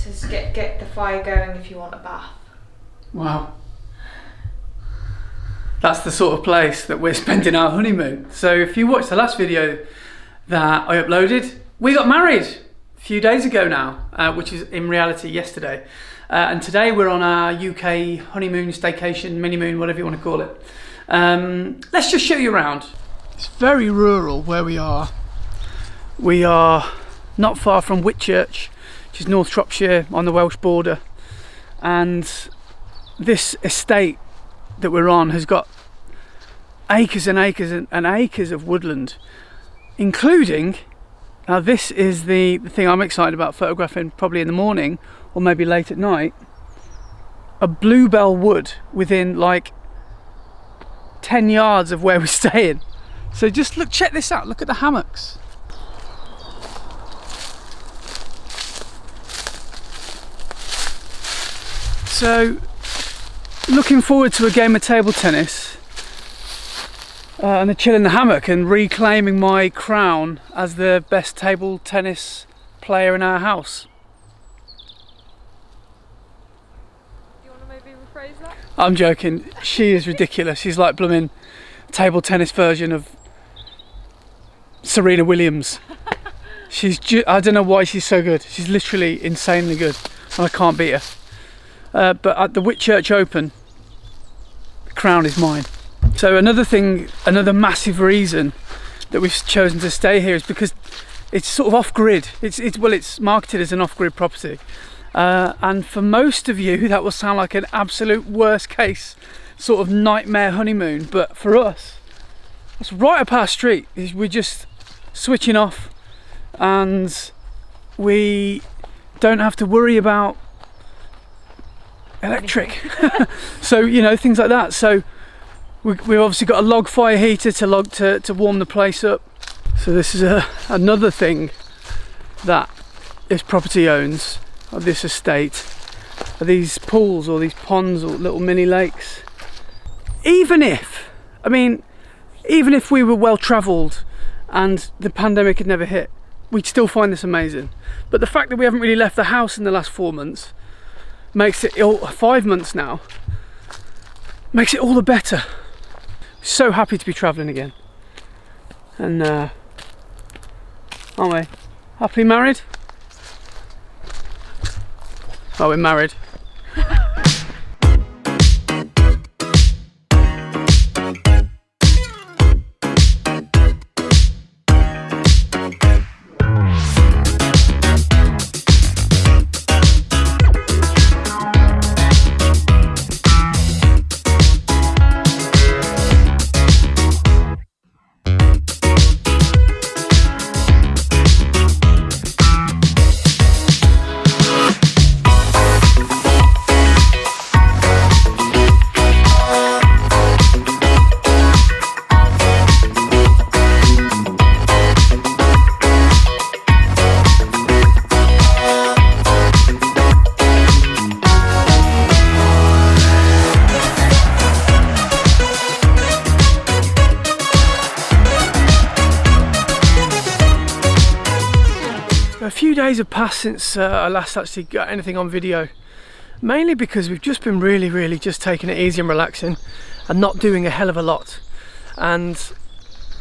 says get the fire going if you want a bath. Wow. That's the sort of place that we're spending our honeymoon. So if you watched the last video that I uploaded, we got married a few days ago now, which is in reality yesterday. And today we're on our UK honeymoon, staycation, mini-moon, whatever you want to call it. Let's just show you around. It's very rural where we are. We are not far from Whitchurch, which is North Shropshire on the Welsh border. And this estate that we're on has got acres and acres and acres of woodland, including, now this is the thing I'm excited about photographing probably in the morning or maybe late at night, a bluebell wood within like 10 yards of where we're staying. So just look, check this out, look at the hammocks. So looking forward to a game of table tennis and a chill in the hammock and reclaiming my crown as the best table tennis player in our house. Do you want to maybe rephrase that? I'm joking, she is ridiculous. She's like blooming table tennis version of Serena Williams. I don't know why she's so good. She's literally insanely good and I can't beat her. But at the Whitchurch Open, the crown is mine. So another massive reason that we've chosen to stay here is because it's sort of off-grid. It's marketed as an off-grid property. And for most of you, that will sound like an absolute worst case sort of nightmare honeymoon. But for us, it's right up our street. We're just switching off and we don't have to worry about electric. So, you know, things like that. So we've obviously got a log fire heater to warm the place up. So this is another thing that this property owns, or this estate, are these pools or these ponds or little mini lakes. Even if we were well travelled and the pandemic had never hit, we'd still find this amazing. But the fact that we haven't really left the house in the last 4 months makes it 5 months now, makes it all the better. So happy to be travelling again. And aren't we? Happily married? Oh, we're married. A few days have passed since I last actually got anything on video, mainly because we've just been really just taking it easy and relaxing and not doing a hell of a lot. And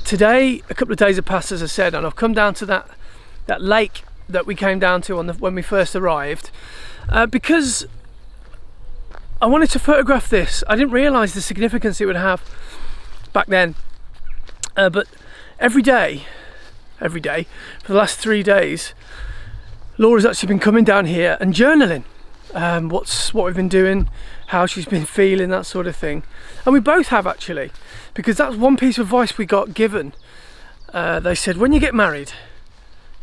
today, a couple of days have passed, as I said, and I've come down to that lake that we came down to when we first arrived, because I wanted to photograph this. I didn't realise the significance it would have back then, but every day for the last 3 days, Laura's actually been coming down here and journaling what we've been doing, how she's been feeling, that sort of thing. And we both have, actually, because that's one piece of advice we got given. They said, when you get married,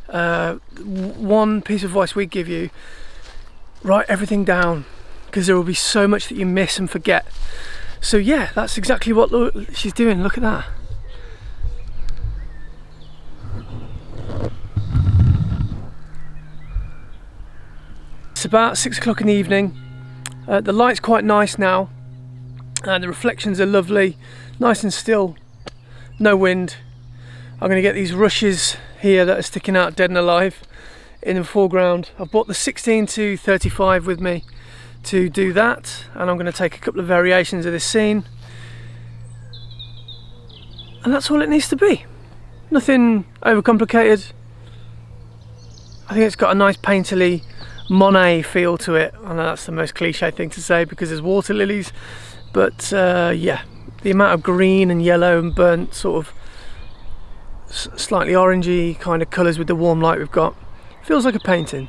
one piece of advice we give you, write everything down, because there will be so much that you miss and forget. So yeah, that's exactly what she's doing. Look at that. It's about 6 o'clock in the evening. The light's quite nice now, and the reflections are lovely, nice and still, no wind. I'm going to get these rushes here that are sticking out dead and alive in the foreground. I've brought the 16 to 35 with me to do that, and I'm going to take a couple of variations of this scene, and that's all it needs to be. Nothing overcomplicated. I think it's got a nice painterly Monet feel to it. I know that's the most cliche thing to say because there's water lilies, but yeah, the amount of green and yellow and burnt sort of slightly orangey kind of colours with the warm light we've got feels like a painting.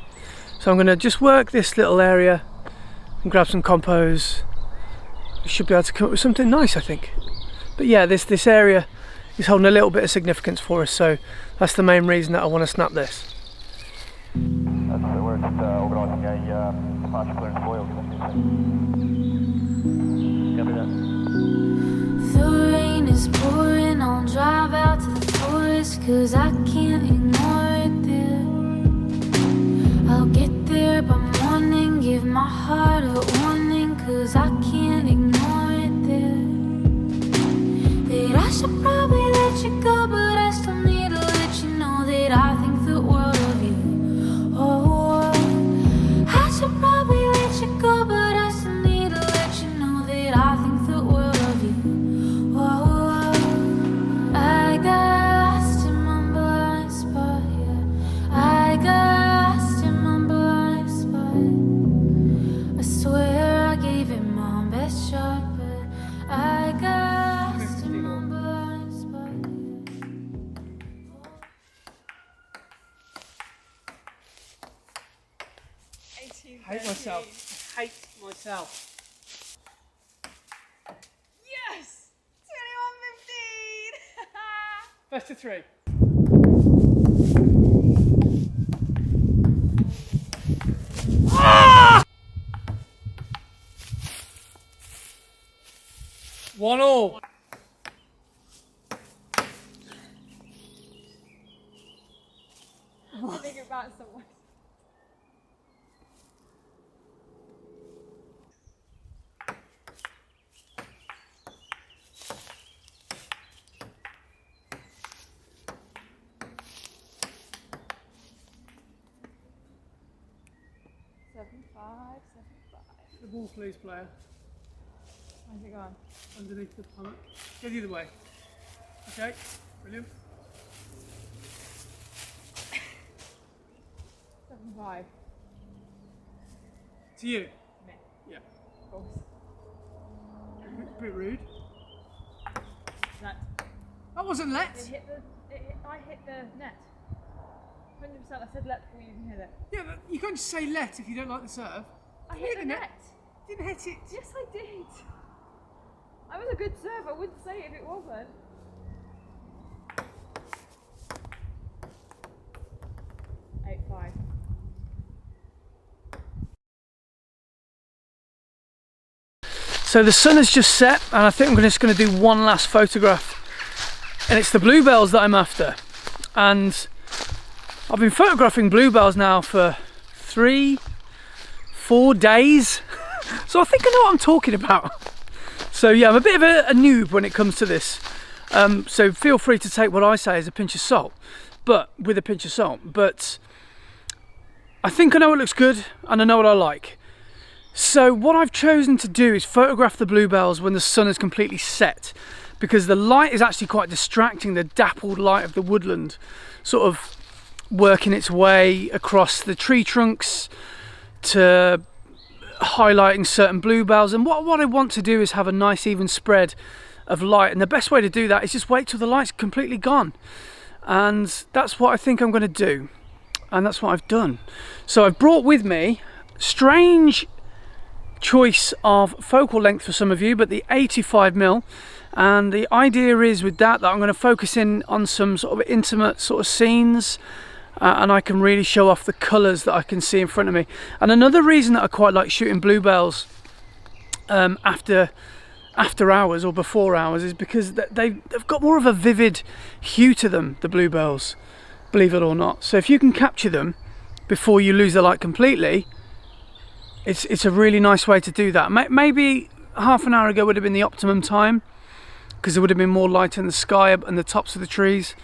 So I'm going to just work this little area and grab some compos. We should be able to come up with something nice, I think. But yeah, this area is holding a little bit of significance for us, so that's the main reason that I want to snap this. That's the worst overlooking a departure clearance foil. Copy that. The rain is pouring, I'll drive out to the forest, cause I can't ignore it there. I'll get there by morning, give my heart a warning, cause I can't ignore it there. That I should probably let you go, but I still need to let you know that I think the world of you. Oh, I should probably let you go, but I still need to let you know that I think the world of you. Oh, I got lost in my blind spot, yeah. I got lost in my blind spot. I swear I gave it my best shot, but I got lost in my blind spot. Hate myself. Hate myself. Yes! 21:15! Best of three. One all. I think about someone. The ball, please, player. Where's it gone? Underneath the hammock. Go the other way. Okay, brilliant. 7-5. To you. Me. Yeah. Of course. A bit rude. Net. That wasn't let. I hit the net. 100%. I said let before you even hit it. Yeah, but you can't just say let if you don't like the serve. I You hit the net. Didn't hit it. Yes, I did. I was a good serve. I wouldn't say it if it wasn't. Eight, 5. So the sun has just set, and I think I'm just going to do one last photograph, and it's the bluebells that I'm after. And I've been photographing bluebells now for 3-4 days, so I think I know what I'm talking about. So yeah, I'm a bit of a noob when it comes to this, so feel free to take what I say as a pinch of salt, but with a pinch of salt. But I think I know what looks good, and I know what I like. So what I've chosen to do is photograph the bluebells when the sun is completely set, because the light is actually quite distracting, the dappled light of the woodland sort of working its way across the tree trunks to highlighting certain bluebells. And what I want to do is have a nice even spread of light, and the best way to do that is just wait till the light's completely gone, and that's what I think I'm going to do, and that's what I've done. So I've brought with me, strange choice of focal length for some of you, but the 85mm, and the idea is with that I'm going to focus in on some sort of intimate sort of scenes, and I can really show off the colours that I can see in front of me. And another reason that I quite like shooting bluebells after hours or before hours is because they've got more of a vivid hue to them, the bluebells, believe it or not. So if you can capture them before you lose the light completely, it's a really nice way to do that. Maybe half an hour ago would have been the optimum time, because there would have been more light in the sky and the tops of the trees.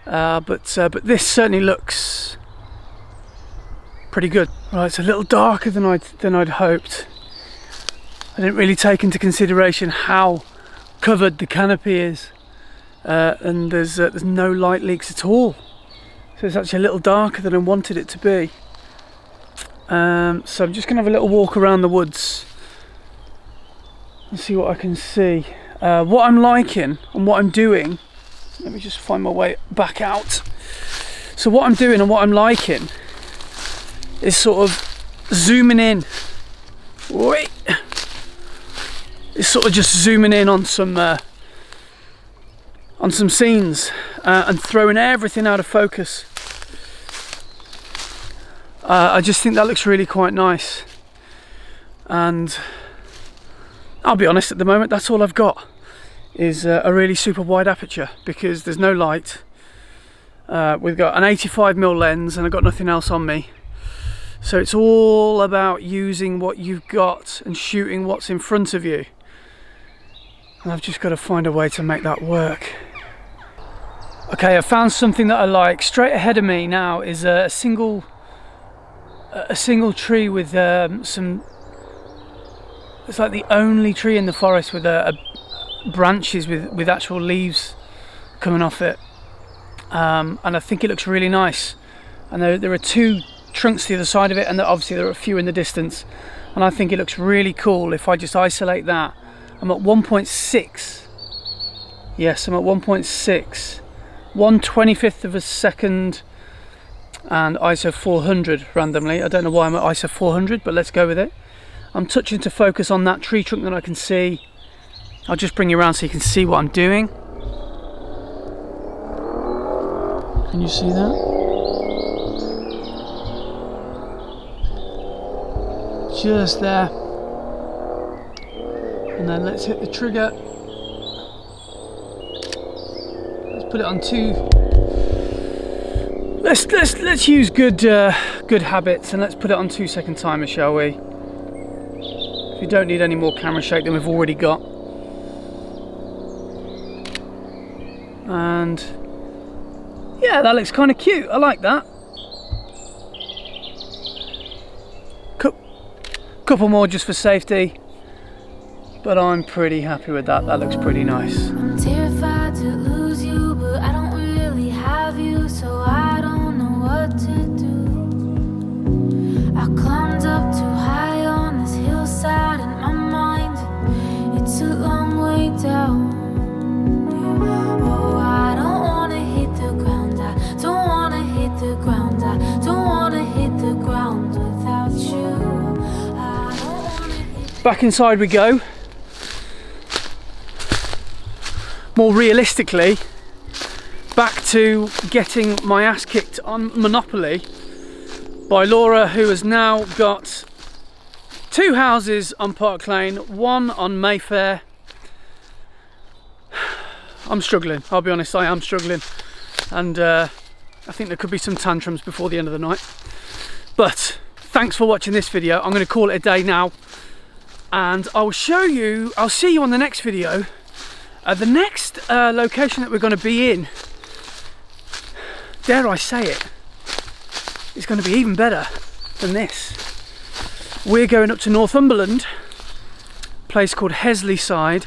But this certainly looks pretty good. Right, it's a little darker than I'd hoped. I didn't really take into consideration how covered the canopy is, and there's no light leaks at all. So it's actually a little darker than I wanted it to be. So I'm just gonna have a little walk around the woods and see what I can see. What I'm liking and what I'm doing, let me just find my way back out. So what I'm doing and what I'm liking is sort of zooming in. Wait. It's sort of just zooming in on some scenes and throwing everything out of focus. I just think that looks really quite nice, and I'll be honest, at the moment that's all I've got is a really super wide aperture because there's no light. We've got an 85mm lens and I've got nothing else on me, so it's all about using what you've got and shooting what's in front of you, and I've just got to find a way to make that work. Okay, I found something that I like. Straight ahead of me now is a single tree with some, it's like the only tree in the forest with branches with actual leaves coming off it, and I think it looks really nice. And there are two trunks to the other side of it, and obviously there are a few in the distance, and I think it looks really cool if I just isolate that. I'm at 1.6. Yes, I'm at 1.6. 1/25 of a second and ISO 400 randomly. I don't know why I'm at ISO 400, but let's go with it. I'm touching to focus on that tree trunk that I can see. I'll just bring you around so you can see what I'm doing. Can you see that? Just there. And then let's hit the trigger. Let's put it on 2. Let's use good habits, and let's put it on 2-second timer, shall we? If you don't need any more camera shake than we've already got. And yeah, that looks kind of cute. I like that. Couple more just for safety, but I'm pretty happy with that. That looks pretty nice. I'm terrified to lose you, but I don't really have you, so I don't know what to do. I climbed up too high on this hillside in my mind. It's a long way down. Oh, I don't wanna hit the ground. I don't wanna hit the ground. I don't wanna hit the ground without you. Back inside we go. More realistically, back to getting my ass kicked on Monopoly by Laura, who has now got 2 houses on Park Lane, 1 on Mayfair. I'm struggling, I'll be honest, I am struggling, and I think there could be some tantrums before the end of the night. But thanks for watching this video. I'm going to call it a day now, and I'll see you on the next video. The next location that we're going to be in, dare I say it, is going to be even better than this. We're going up to Northumberland, a place called Hesley-side,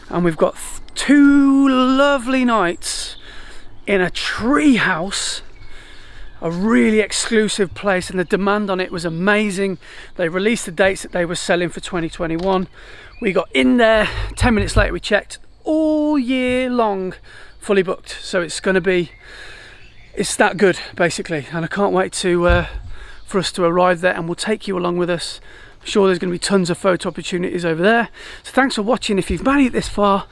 and we've got 2 lovely nights in a tree house, a really exclusive place, and the demand on it was amazing. They released the dates that they were selling for 2021. We got in there, 10 minutes later we checked, all year long, fully booked. So it's going to be, it's that good basically, and I can't wait to for us to arrive there, and we'll take you along with us. I'm sure there's going to be tons of photo opportunities over there. So thanks for watching. If you've made it this far,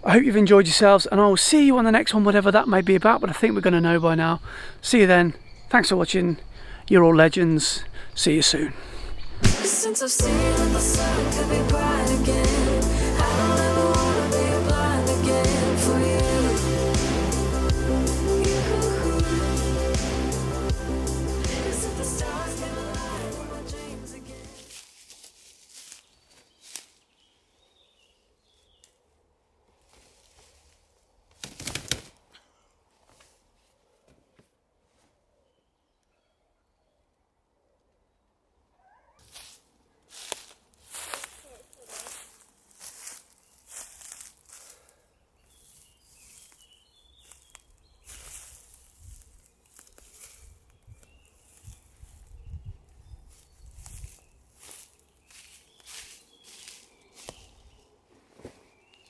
I hope you've enjoyed yourselves, and I will see you on the next one, whatever that may be about, but I think we're going to know by now. See you then. Thanks for watching. You're all legends. See you soon. Since I've seen the sun could be bright again, I don't ever wanna be blind again for you. 'Cause if the stars came alive in my dreams again.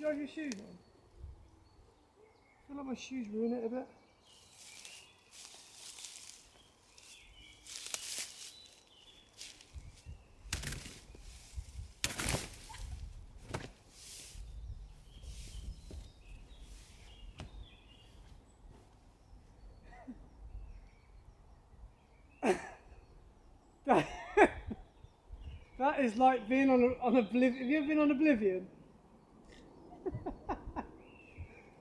you have your shoes on? I feel like my shoes ruin it a bit. That is like being on Oblivion. Have you ever been on Oblivion?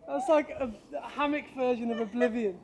That's like a hammock version of Oblivion.